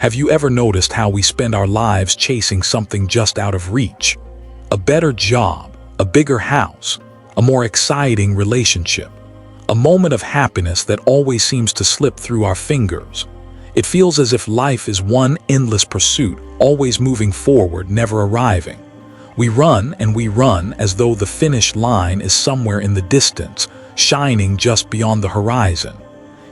Have you ever noticed how we spend our lives chasing something just out of reach? A better job, a bigger house, a more exciting relationship, a moment of happiness that always seems to slip through our fingers. It feels as if life is one endless pursuit, always moving forward, never arriving. We run and we run as though the finish line is somewhere in the distance, shining just beyond the horizon.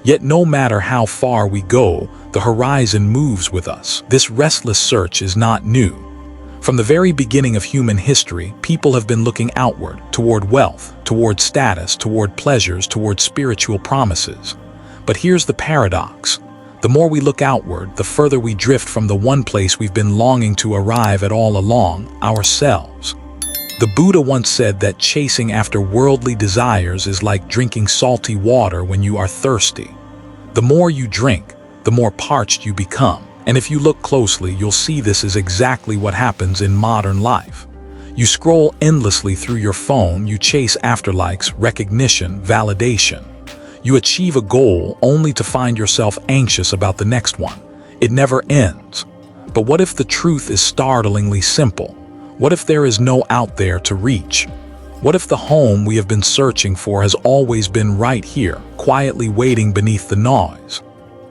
Yet no matter how far we go, the horizon moves with us. This restless search is not new. From the very beginning of human history, people have been looking outward, toward wealth, toward status, toward pleasures, toward spiritual promises. But here's the paradox. The more we look outward, the further we drift from the one place we've been longing to arrive at all along, ourselves. The Buddha once said that chasing after worldly desires is like drinking salty water when you are thirsty. The more you drink, the more parched you become. And if you look closely, you'll see this is exactly what happens in modern life. You scroll endlessly through your phone, you chase after likes, recognition, validation. You achieve a goal only to find yourself anxious about the next one. It never ends. But what if the truth is startlingly simple? What if there is no out there to reach? What if the home we have been searching for has always been right here, quietly waiting beneath the noise?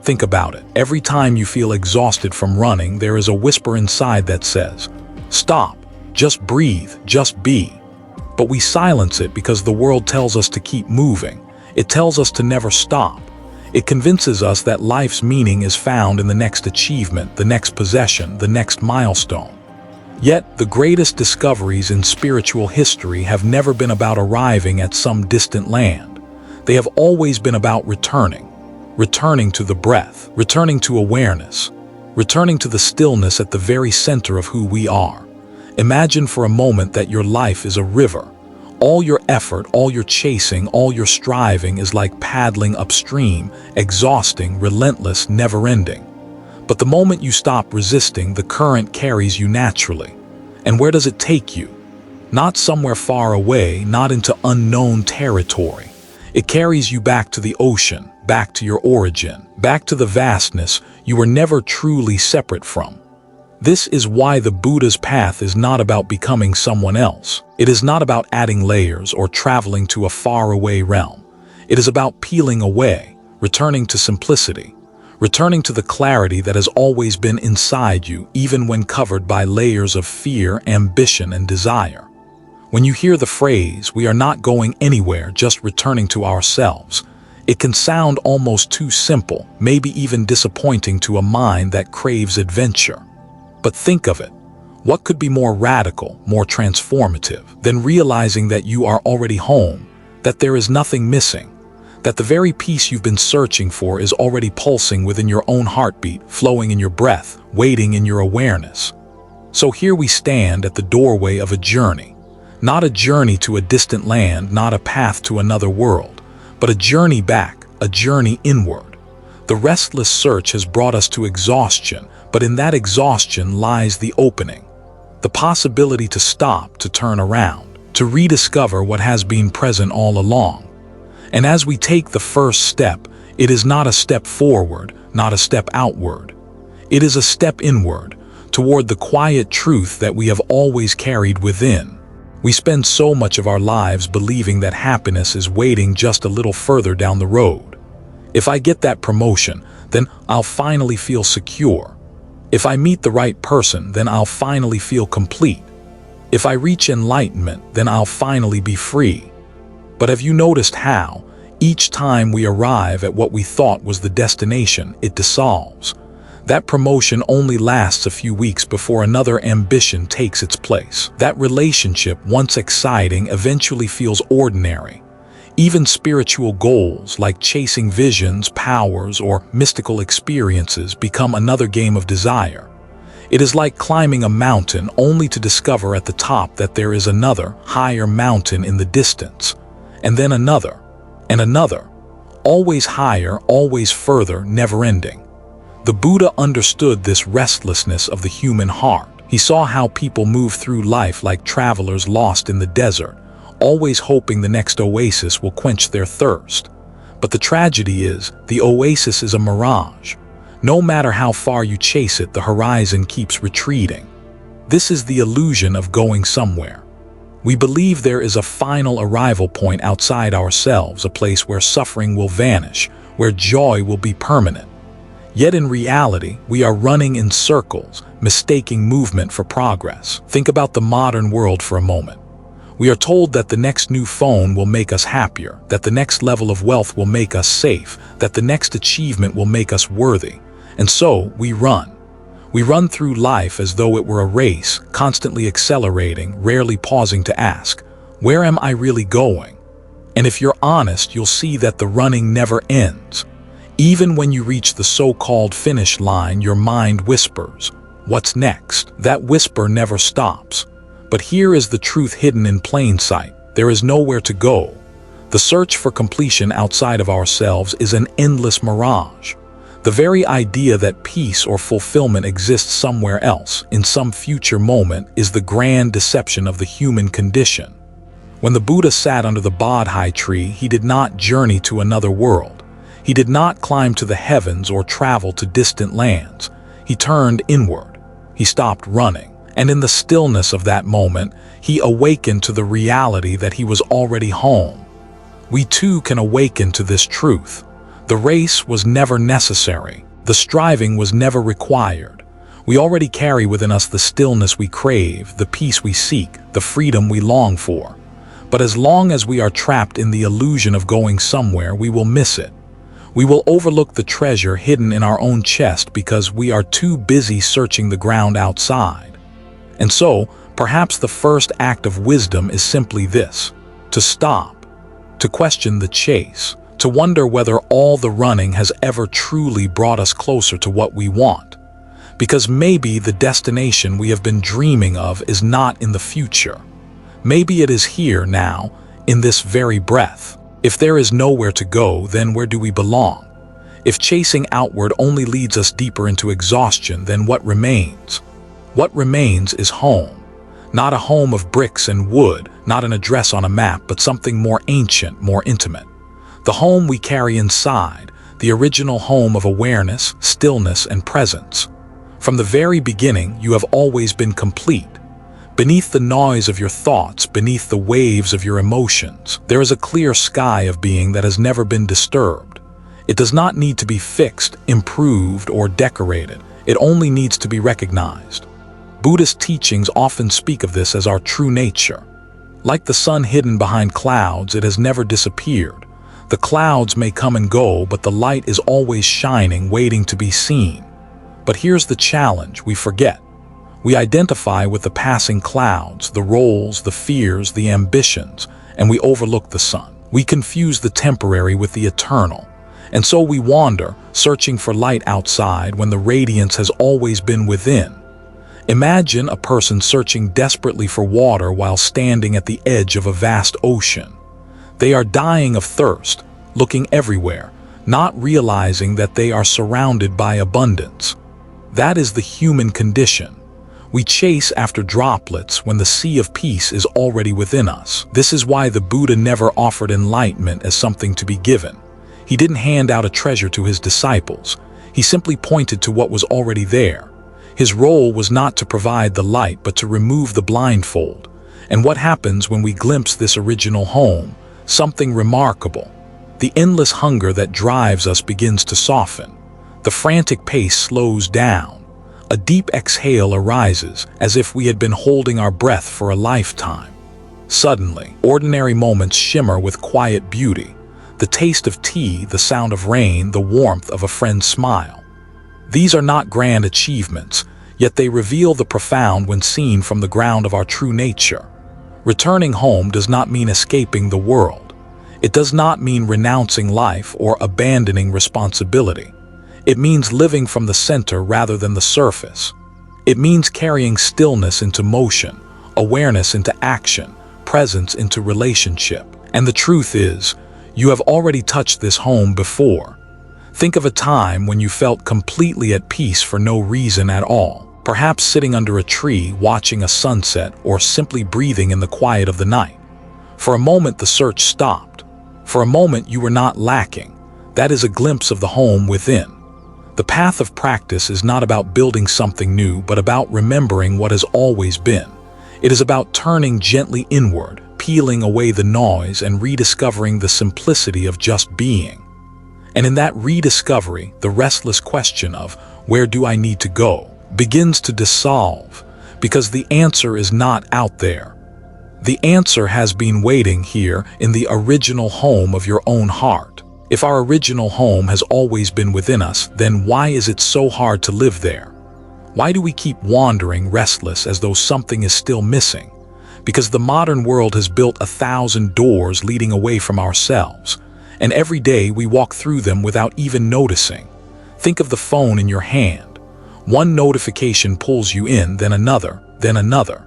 Think about it. Every time you feel exhausted from running, there is a whisper inside that says, "Stop, just breathe, just be." But we silence it because the world tells us to keep moving. It tells us to never stop. It convinces us that life's meaning is found in the next achievement, the next possession, the next milestone. Yet, the greatest discoveries in spiritual history have never been about arriving at some distant land. They have always been about returning to the breath, returning to awareness, returning to the stillness at the very center of who we are. Imagine for a moment that your life is a river. All your effort, all your chasing, all your striving is like paddling upstream, exhausting, relentless, never-ending. But the moment you stop resisting, the current carries you naturally. And where does it take you? Not somewhere far away, not into unknown territory. It carries you back to the ocean, back to your origin, back to the vastness you were never truly separate from. This is why the Buddha's path is not about becoming someone else. It is not about adding layers or traveling to a faraway realm. It is about peeling away, returning to simplicity. Returning to the clarity that has always been inside you, even when covered by layers of fear, ambition, and desire. When you hear the phrase, "We are not going anywhere, just returning to ourselves," it can sound almost too simple, maybe even disappointing to a mind that craves adventure. But think of it. What could be more radical, more transformative, than realizing that you are already home, that there is nothing missing? That the very peace you've been searching for is already pulsing within your own heartbeat, flowing in your breath, waiting in your awareness. So here we stand at the doorway of a journey. Not a journey to a distant land, not a path to another world, but a journey back, a journey inward. The restless search has brought us to exhaustion, but in that exhaustion lies the opening. The possibility to stop, to turn around, to rediscover what has been present all along. And as we take the first step, it is not a step forward, not a step outward. It is a step inward, toward the quiet truth that we have always carried within. We spend so much of our lives believing that happiness is waiting just a little further down the road. If I get that promotion, then I'll finally feel secure. If I meet the right person, then I'll finally feel complete. If I reach enlightenment, then I'll finally be free. But have you noticed how, each time we arrive at what we thought was the destination, it dissolves? That promotion only lasts a few weeks before another ambition takes its place. That relationship, once exciting, eventually feels ordinary. Even spiritual goals, like chasing visions, powers, or mystical experiences, become another game of desire. It is like climbing a mountain only to discover at the top that there is another, higher mountain in the distance. And then another, and another, always higher, always further, never-ending. The Buddha understood this restlessness of the human heart. He saw how people move through life like travelers lost in the desert, always hoping the next oasis will quench their thirst. But the tragedy is, the oasis is a mirage. No matter how far you chase it, the horizon keeps retreating. This is the illusion of going somewhere. We believe there is a final arrival point outside ourselves, a place where suffering will vanish, where joy will be permanent. Yet in reality, we are running in circles, mistaking movement for progress. Think about the modern world for a moment. We are told that the next new phone will make us happier, that the next level of wealth will make us safe, that the next achievement will make us worthy. And so, we run. We run through life as though it were a race, constantly accelerating, rarely pausing to ask, where am I really going? And if you're honest, you'll see that the running never ends. Even when you reach the so-called finish line, your mind whispers, what's next? That whisper never stops. But here is the truth hidden in plain sight. There is nowhere to go. The search for completion outside of ourselves is an endless mirage. The very idea that peace or fulfillment exists somewhere else, in some future moment, is the grand deception of the human condition. When the Buddha sat under the Bodhi tree, he did not journey to another world. He did not climb to the heavens or travel to distant lands. He turned inward. He stopped running. And in the stillness of that moment, he awakened to the reality that he was already home. We too can awaken to this truth. The race was never necessary. The striving was never required. We already carry within us the stillness we crave, the peace we seek, the freedom we long for. But as long as we are trapped in the illusion of going somewhere, we will miss it. We will overlook the treasure hidden in our own chest because we are too busy searching the ground outside. And so, perhaps the first act of wisdom is simply this: to stop, to question the chase, to wonder whether all the running has ever truly brought us closer to what we want. Because maybe the destination we have been dreaming of is not in the future. Maybe it is here now, in this very breath. If there is nowhere to go, then where do we belong? If chasing outward only leads us deeper into exhaustion, then what remains? What remains is home. Not a home of bricks and wood, not an address on a map, but something more ancient, more intimate. The home we carry inside, the original home of awareness, stillness, and presence. From the very beginning, you have always been complete. Beneath the noise of your thoughts, beneath the waves of your emotions, there is a clear sky of being that has never been disturbed. It does not need to be fixed, improved, or decorated. It only needs to be recognized. Buddhist teachings often speak of this as our true nature. Like the sun hidden behind clouds, it has never disappeared. The clouds may come and go, but the light is always shining, waiting to be seen. But here's the challenge: we forget. We identify with the passing clouds, the roles, the fears, the ambitions, and we overlook the sun. We confuse the temporary with the eternal. And so we wander, searching for light outside when the radiance has always been within. Imagine a person searching desperately for water while standing at the edge of a vast ocean. They are dying of thirst, looking everywhere, not realizing that they are surrounded by abundance. That is the human condition. We chase after droplets when the sea of peace is already within us. This is why the Buddha never offered enlightenment as something to be given. He didn't hand out a treasure to his disciples. He simply pointed to what was already there. His role was not to provide the light, but to remove the blindfold. And what happens when we glimpse this original home? Something remarkable. The endless hunger that drives us begins to soften. The frantic pace slows down. A deep exhale arises, as if we had been holding our breath for a lifetime. Suddenly, ordinary moments shimmer with quiet beauty. The taste of tea, the sound of rain, the warmth of a friend's smile. These are not grand achievements, yet they reveal the profound when seen from the ground of our true nature. Returning home does not mean escaping the world. It does not mean renouncing life or abandoning responsibility. It means living from the center rather than the surface. It means carrying stillness into motion, awareness into action, presence into relationship. And the truth is, you have already touched this home before. Think of a time when you felt completely at peace for no reason at all. Perhaps sitting under a tree, watching a sunset, or simply breathing in the quiet of the night. For a moment, the search stopped. For a moment, you were not lacking. That is a glimpse of the home within. The path of practice is not about building something new, but about remembering what has always been. It is about turning gently inward, peeling away the noise, and rediscovering the simplicity of just being. And in that rediscovery, the restless question of, where do I need to go, begins to dissolve, because the answer is not out there. The answer has been waiting here in the original home of your own heart. If our original home has always been within us, then why is it so hard to live there? Why do we keep wandering restless as though something is still missing? Because the modern world has built 1,000 doors leading away from ourselves, and every day we walk through them without even noticing. Think of the phone in your hand. One notification pulls you in, then another, then another.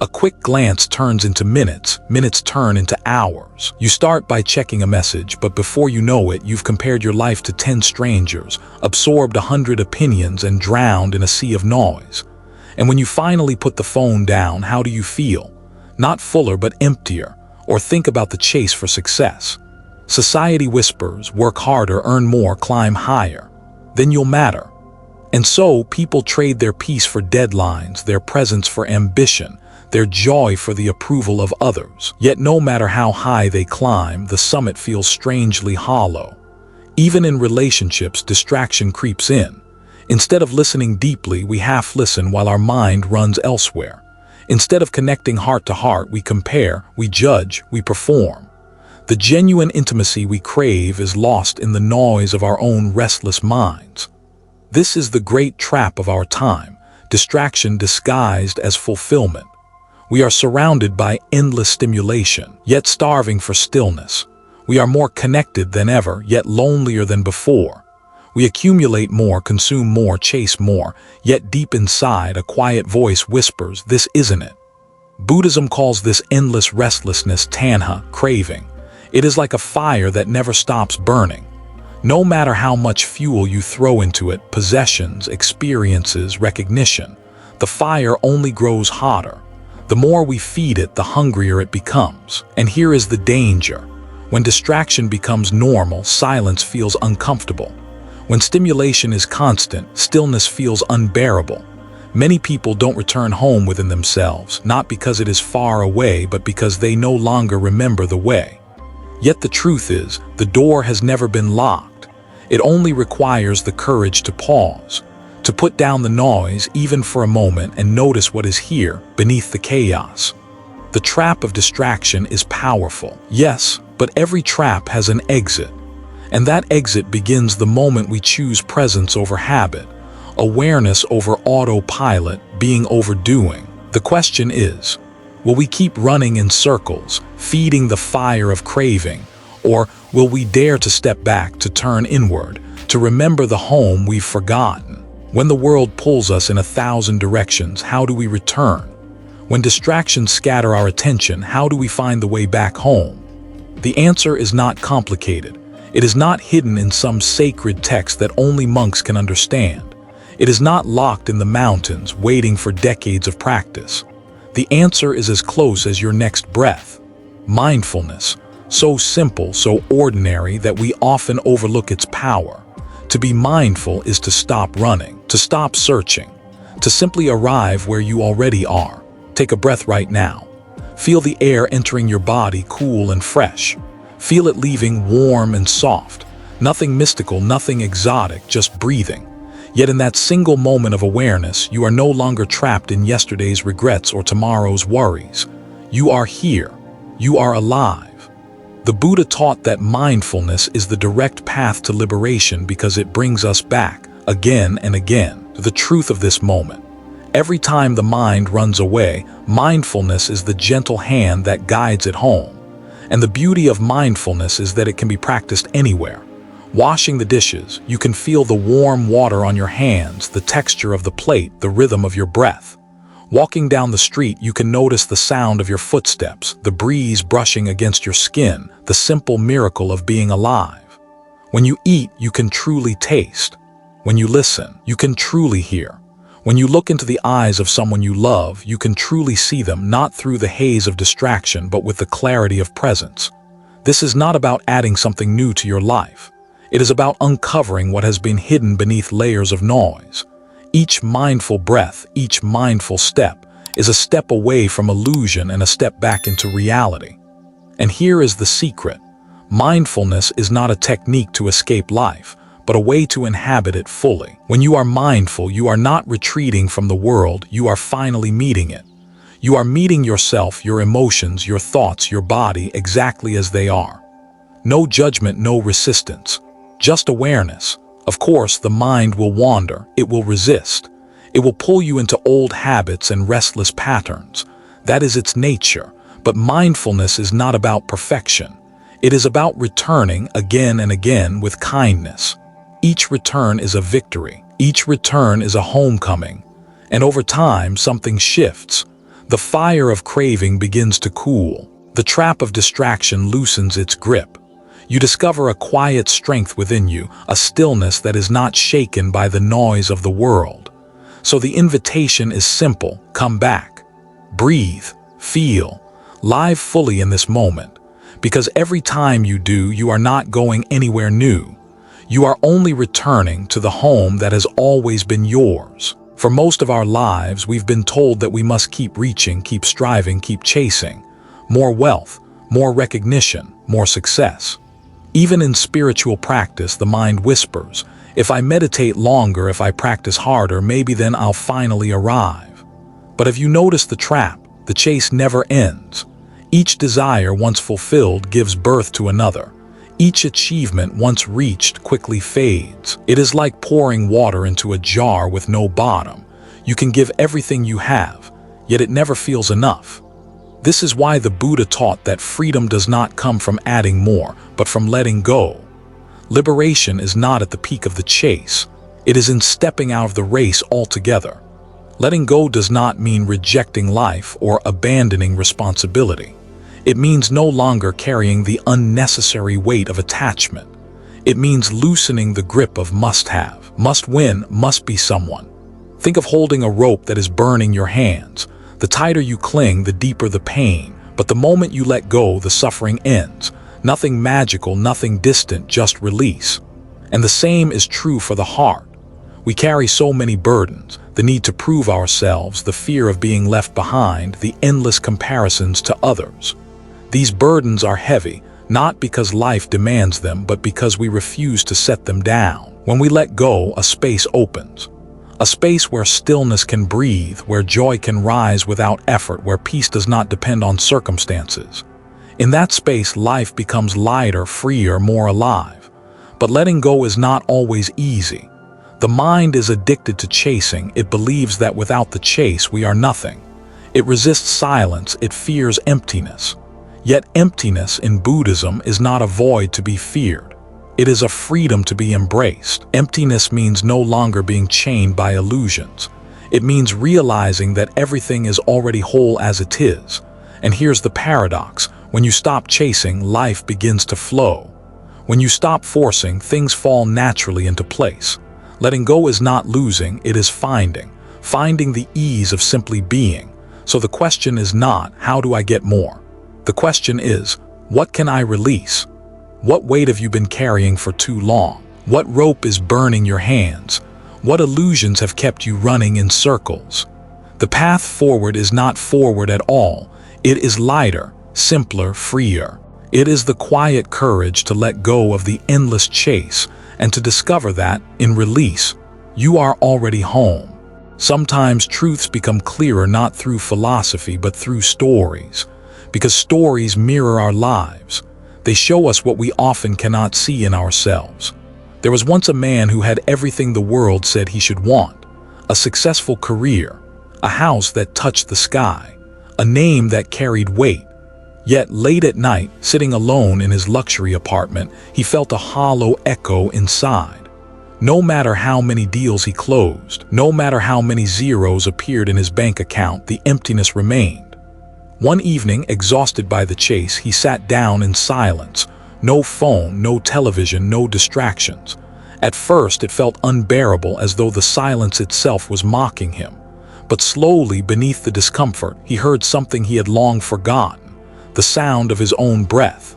A quick glance turns into minutes, minutes turn into hours. You start by checking a message, but before you know it, you've compared your life to 10 strangers, absorbed 100 opinions, and drowned in a sea of noise. And when you finally put the phone down, how do you feel? Not fuller, but emptier. Or think about the chase for success. Society whispers, work harder, earn more, climb higher. Then you'll matter. And so people trade their peace for deadlines, their presence for ambition, their joy for the approval of others. Yet no matter how high they climb, the summit feels strangely hollow. Even in relationships, distraction creeps in. Instead of listening deeply, we half listen while our mind runs elsewhere. Instead of connecting heart to heart, we compare, we judge, we perform. The genuine intimacy we crave is lost in the noise of our own restless minds. This is the great trap of our time, distraction disguised as fulfillment. We are surrounded by endless stimulation, yet starving for stillness. We are more connected than ever, yet lonelier than before. We accumulate more, consume more, chase more, yet deep inside a quiet voice whispers, this isn't it. Buddhism calls this endless restlessness tanha, craving. It is like a fire that never stops burning. No matter how much fuel you throw into it, possessions, experiences, recognition, the fire only grows hotter. The more we feed it, the hungrier it becomes. And here is the danger. When distraction becomes normal, silence feels uncomfortable. When stimulation is constant, stillness feels unbearable. Many people don't return home within themselves, not because it is far away, but because they no longer remember the way. Yet the truth is, the door has never been locked. It only requires the courage to pause, to put down the noise even for a moment and notice what is here beneath the chaos. The trap of distraction is powerful, yes, but every trap has an exit. And that exit begins the moment we choose presence over habit, awareness over autopilot, being overdoing. The question is, will we keep running in circles, feeding the fire of craving, or will we dare to step back, to turn inward, to remember the home we've forgotten? When the world pulls us in 1,000 directions, how do we return? When distractions scatter our attention, how do we find the way back home? The answer is not complicated. It is not hidden in some sacred text that only monks can understand. It is not locked in the mountains, waiting for decades of practice. The answer is as close as your next breath. Mindfulness, so simple, so ordinary that we often overlook its power. To be mindful is to stop running, to stop searching, to simply arrive where you already are. Take a breath right now. Feel the air entering your body cool and fresh. Feel it leaving warm and soft. Nothing mystical, nothing exotic, just breathing. Yet in that single moment of awareness, you are no longer trapped in yesterday's regrets or tomorrow's worries. You are here. You are alive. The Buddha taught that mindfulness is the direct path to liberation because it brings us back, again and again, to the truth of this moment. Every time the mind runs away, mindfulness is the gentle hand that guides it home. And the beauty of mindfulness is that it can be practiced anywhere. Washing the dishes, you can feel the warm water on your hands, the texture of the plate, the rhythm of your breath. Walking down the street, you can notice the sound of your footsteps, the breeze brushing against your skin, the simple miracle of being alive. When you eat, you can truly taste. When you listen, you can truly hear. When you look into the eyes of someone you love, you can truly see them, not through the haze of distraction, but with the clarity of presence. This is not about adding something new to your life. It is about uncovering what has been hidden beneath layers of noise. Each mindful breath, each mindful step, is a step away from illusion and a step back into reality. And here is the secret. Mindfulness is not a technique to escape life, but a way to inhabit it fully. When you are mindful, you are not retreating from the world, you are finally meeting it. You are meeting yourself, your emotions, your thoughts, your body exactly as they are. No judgment, no resistance, just awareness. Of course, the mind will wander, it will resist. It will pull you into old habits and restless patterns. That is its nature. But mindfulness is not about perfection. It is about returning again and again with kindness. Each return is a victory. Each return is a homecoming. And over time, something shifts. The fire of craving begins to cool. The trap of distraction loosens its grip. You discover a quiet strength within you, a stillness that is not shaken by the noise of the world. So the invitation is simple: come back. Breathe, feel, live fully in this moment. Because every time you do, you are not going anywhere new. You are only returning to the home that has always been yours. For most of our lives, we've been told that we must keep reaching, keep striving, keep chasing. More wealth, more recognition, more success. Even in spiritual practice, the mind whispers, if I meditate longer, if I practice harder, maybe then I'll finally arrive. But have you noticed the trap? The chase never ends. Each desire once fulfilled gives birth to another. Each achievement once reached quickly fades. It is like pouring water into a jar with no bottom. You can give everything you have, yet it never feels enough. This is why the Buddha taught that freedom does not come from adding more, but from letting go. Liberation is not at the peak of the chase. It is in stepping out of the race altogether. Letting go does not mean rejecting life or abandoning responsibility. It means no longer carrying the unnecessary weight of attachment. It means loosening the grip of must-have, must-win, must be someone. Think of holding a rope that is burning your hands. The tighter you cling, the deeper the pain. But the moment you let go, the suffering ends. Nothing magical, nothing distant, just release. And the same is true for the heart. We carry so many burdens: the need to prove ourselves, the fear of being left behind, the endless comparisons to others. These burdens are heavy, not because life demands them, but because we refuse to set them down. When we let go, a space opens. A space where stillness can breathe, where joy can rise without effort, where peace does not depend on circumstances. In that space, life becomes lighter, freer, more alive. But letting go is not always easy. The mind is addicted to chasing. It believes that without the chase, we are nothing. It resists silence. It fears emptiness. Yet emptiness in Buddhism is not a void to be feared. It is a freedom to be embraced. Emptiness means no longer being chained by illusions. It means realizing that everything is already whole as it is. And here's the paradox: when you stop chasing, life begins to flow. When you stop forcing, things fall naturally into place. Letting go is not losing, it is finding the ease of simply being. So the question is not, how do I get more? The question is, what can I release? What weight have you been carrying for too long? What rope is burning your hands? What illusions have kept you running in circles? The path forward is not forward at all. It is lighter, simpler, freer. It is the quiet courage to let go of the endless chase and to discover that, in release, you are already home. Sometimes truths become clearer not through philosophy but through stories. Because stories mirror our lives. They show us what we often cannot see in ourselves. There was once a man who had everything the world said he should want: a successful career, a house that touched the sky, a name that carried weight. Yet late at night, sitting alone in his luxury apartment, he felt a hollow echo inside. No matter how many deals he closed, no matter how many zeros appeared in his bank account, the emptiness remained. One evening, exhausted by the chase, he sat down in silence. No phone, no television, no distractions. At first, it felt unbearable, as though the silence itself was mocking him. But slowly, beneath the discomfort, he heard something he had long forgotten: the sound of his own breath.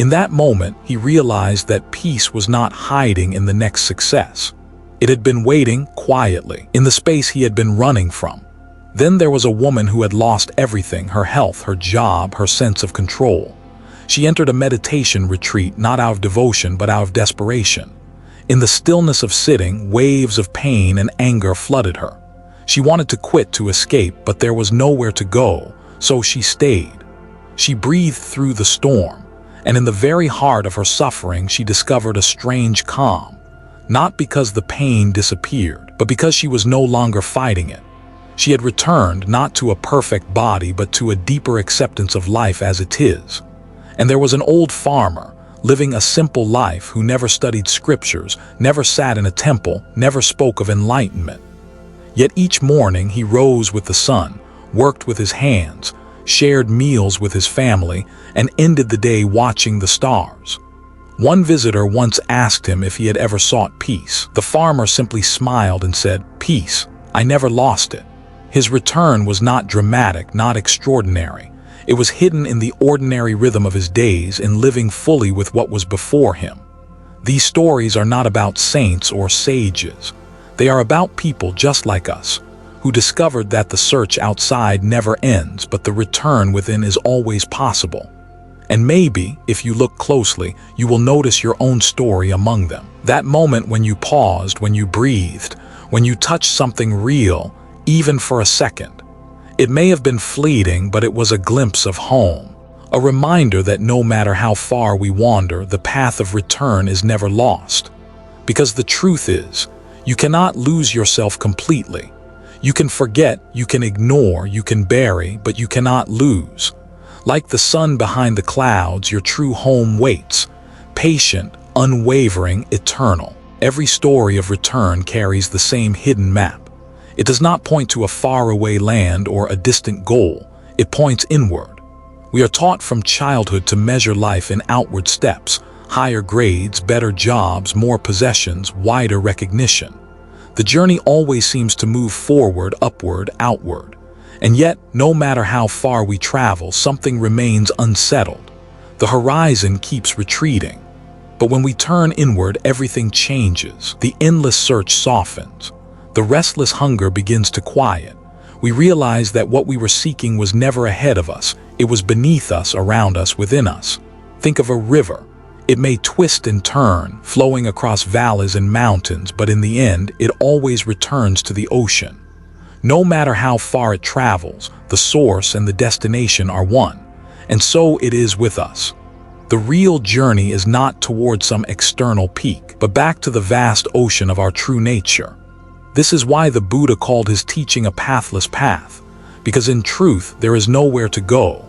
In that moment, he realized that peace was not hiding in the next success. It had been waiting quietly in the space he had been running from. Then there was a woman who had lost everything: her health, her job, her sense of control. She entered a meditation retreat not out of devotion but out of desperation. In the stillness of sitting, waves of pain and anger flooded her. She wanted to quit, to escape, but there was nowhere to go, so she stayed. She breathed through the storm, and in the very heart of her suffering she discovered a strange calm. Not because the pain disappeared, but because she was no longer fighting it. She had returned not to a perfect body but to a deeper acceptance of life as it is. And there was an old farmer, living a simple life, who never studied scriptures, never sat in a temple, never spoke of enlightenment. Yet each morning he rose with the sun, worked with his hands, shared meals with his family, and ended the day watching the stars. One visitor once asked him if he had ever sought peace. The farmer simply smiled and said, "Peace, I never lost it." His return was not dramatic, not extraordinary. It was hidden in the ordinary rhythm of his days, in living fully with what was before him. These stories are not about saints or sages. They are about people just like us, who discovered that the search outside never ends, but the return within is always possible. And maybe, if you look closely, you will notice your own story among them. That moment when you paused, when you breathed, when you touched something real, even for a second. It may have been fleeting, but it was a glimpse of home, a reminder that no matter how far we wander, the path of return is never lost. Because the truth is, you cannot lose yourself completely. You can forget, you can ignore, you can bury, but you cannot lose. Like the sun behind the clouds, your true home waits, patient, unwavering, eternal. Every story of return carries the same hidden map. It does not point to a faraway land or a distant goal. It points inward. We are taught from childhood to measure life in outward steps: higher grades, better jobs, more possessions, wider recognition. The journey always seems to move forward, upward, outward. And yet, no matter how far we travel, something remains unsettled. The horizon keeps retreating. But when we turn inward, everything changes. The endless search softens. The restless hunger begins to quiet. We realize that what we were seeking was never ahead of us. It was beneath us, around us, within us. Think of a river. It may twist and turn, flowing across valleys and mountains, but in the end, it always returns to the ocean. No matter how far it travels, the source and the destination are one. And so it is with us. The real journey is not toward some external peak, but back to the vast ocean of our true nature. This is why the Buddha called his teaching a pathless path, because in truth there is nowhere to go.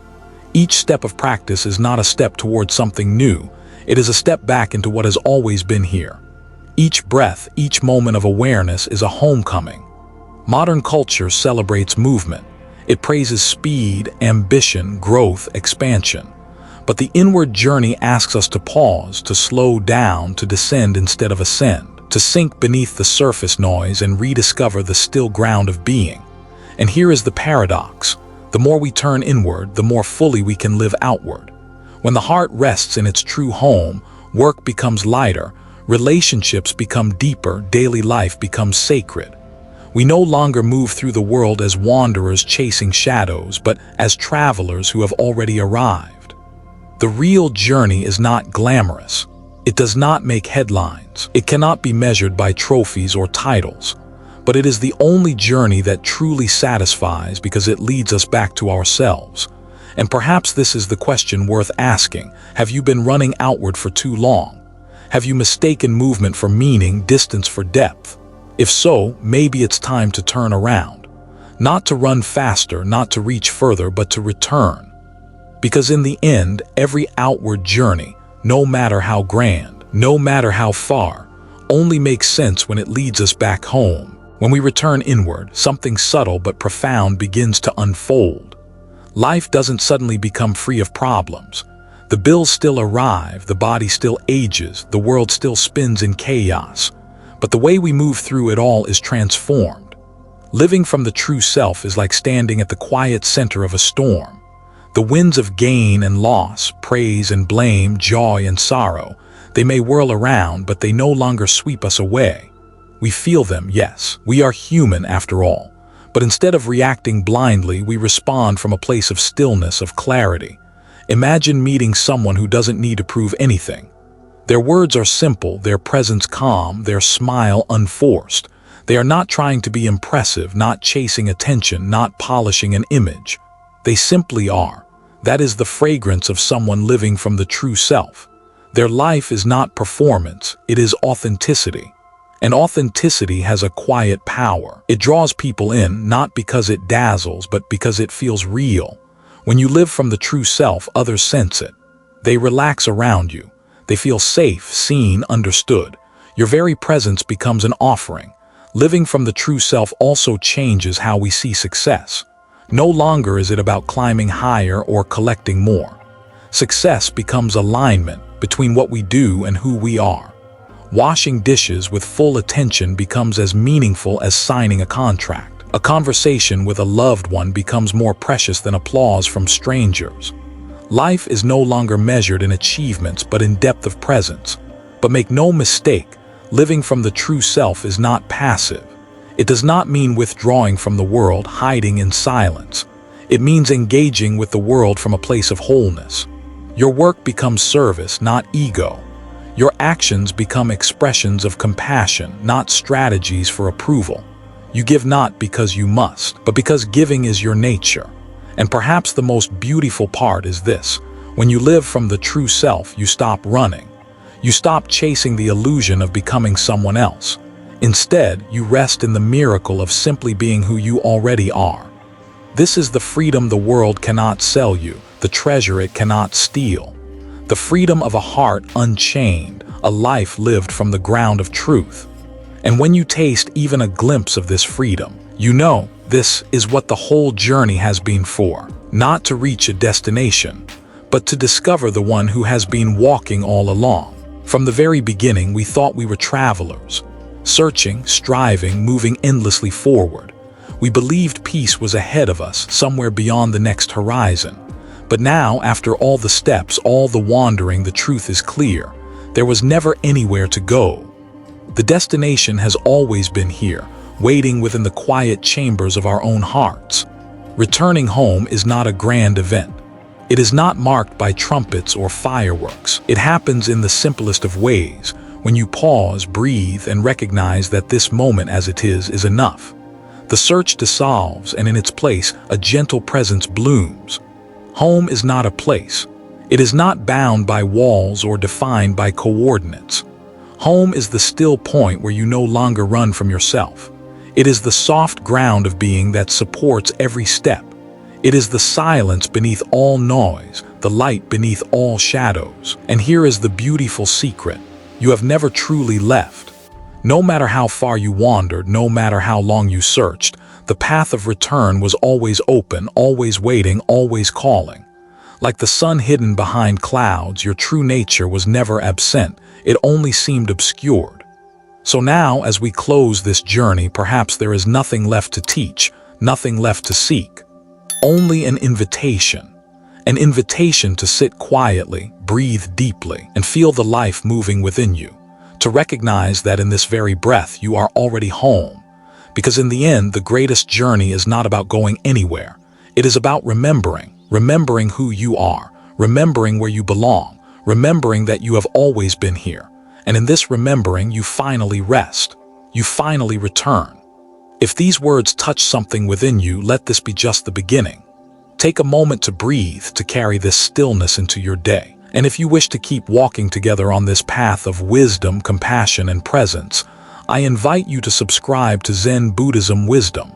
Each step of practice is not a step toward something new, it is a step back into what has always been here. Each breath, each moment of awareness is a homecoming. Modern culture celebrates movement. It praises speed, ambition, growth, expansion. But the inward journey asks us to pause, to slow down, to descend instead of ascend, to sink beneath the surface noise and rediscover the still ground of being. And here is the paradox. The more we turn inward, the more fully we can live outward. When the heart rests in its true home, work becomes lighter, relationships become deeper, daily life becomes sacred. We no longer move through the world as wanderers chasing shadows, but as travelers who have already arrived. The real journey is not glamorous. It does not make headlines. It cannot be measured by trophies or titles. But it is the only journey that truly satisfies because it leads us back to ourselves. And perhaps this is the question worth asking. Have you been running outward for too long? Have you mistaken movement for meaning, distance for depth? If so, maybe it's time to turn around. Not to run faster, not to reach further, but to return. Because in the end, every outward journey, no matter how grand, no matter how far, only makes sense when it leads us back home. When we return inward, something subtle but profound begins to unfold. Life doesn't suddenly become free of problems. The bills still arrive, the body still ages, the world still spins in chaos. But the way we move through it all is transformed. Living from the true self is like standing at the quiet center of a storm. The winds of gain and loss, praise and blame, joy and sorrow, they may whirl around, but they no longer sweep us away. We feel them, yes. We are human after all. But instead of reacting blindly, we respond from a place of stillness, of clarity. Imagine meeting someone who doesn't need to prove anything. Their words are simple, their presence calm, their smile unforced. They are not trying to be impressive, not chasing attention, not polishing an image. They simply are. That is the fragrance of someone living from the true self. Their life is not performance, it is authenticity. And authenticity has a quiet power. It draws people in, not because it dazzles, but because it feels real. When you live from the true self, others sense it. They relax around you. They feel safe, seen, understood. Your very presence becomes an offering. Living from the true self also changes how we see success. No longer is it about climbing higher or collecting more. Success becomes alignment between what we do and who we are. Washing dishes with full attention becomes as meaningful as signing a contract. A conversation with a loved one becomes more precious than applause from strangers. Life is no longer measured in achievements but in depth of presence. But make no mistake, living from the true self is not passive. It does not mean withdrawing from the world, hiding in silence. It means engaging with the world from a place of wholeness. Your work becomes service, not ego. Your actions become expressions of compassion, not strategies for approval. You give not because you must, but because giving is your nature. And perhaps the most beautiful part is this: when you live from the true self, you stop running. You stop chasing the illusion of becoming someone else. Instead, you rest in the miracle of simply being who you already are. This is the freedom the world cannot sell you, the treasure it cannot steal. The freedom of a heart unchained, a life lived from the ground of truth. And when you taste even a glimpse of this freedom, you know this is what the whole journey has been for. Not to reach a destination, but to discover the one who has been walking all along. From the very beginning, we thought we were travelers, searching, striving, moving endlessly forward. We believed peace was ahead of us, somewhere beyond the next horizon. But now, after all the steps, all the wandering, the truth is clear. There was never anywhere to go. The destination has always been here, waiting within the quiet chambers of our own hearts. Returning home is not a grand event. It is not marked by trumpets or fireworks. It happens in the simplest of ways, when you pause, breathe, and recognize that this moment as it is enough. The search dissolves, and in its place, a gentle presence blooms. Home is not a place. It is not bound by walls or defined by coordinates. Home is the still point where you no longer run from yourself. It is the soft ground of being that supports every step. It is the silence beneath all noise, the light beneath all shadows. And here is the beautiful secret: you have never truly left. No matter how far you wandered, no matter how long you searched, the path of return was always open, always waiting, always calling. Like the sun hidden behind clouds, your true nature was never absent, it only seemed obscured. So now, as we close this journey, perhaps there is nothing left to teach, nothing left to seek. Only an invitation to sit quietly, breathe deeply, and feel the life moving within you. To recognize that in this very breath you are already home. Because in the end, the greatest journey is not about going anywhere. It is about remembering who you are, remembering where you belong, remembering that you have always been here. And in this remembering, you finally rest. You finally return. If these words touch something within you, let this be just the beginning. Take a moment to breathe, to carry this stillness into your day. And if you wish to keep walking together on this path of wisdom, compassion, and presence, I invite you to subscribe to Zen Buddhism Wisdom.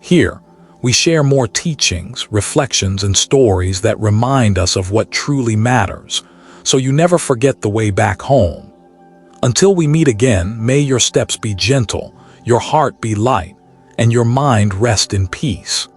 Here, we share more teachings, reflections, and stories that remind us of what truly matters, so you never forget the way back home. Until we meet again, may your steps be gentle, your heart be light, and your mind rest in peace.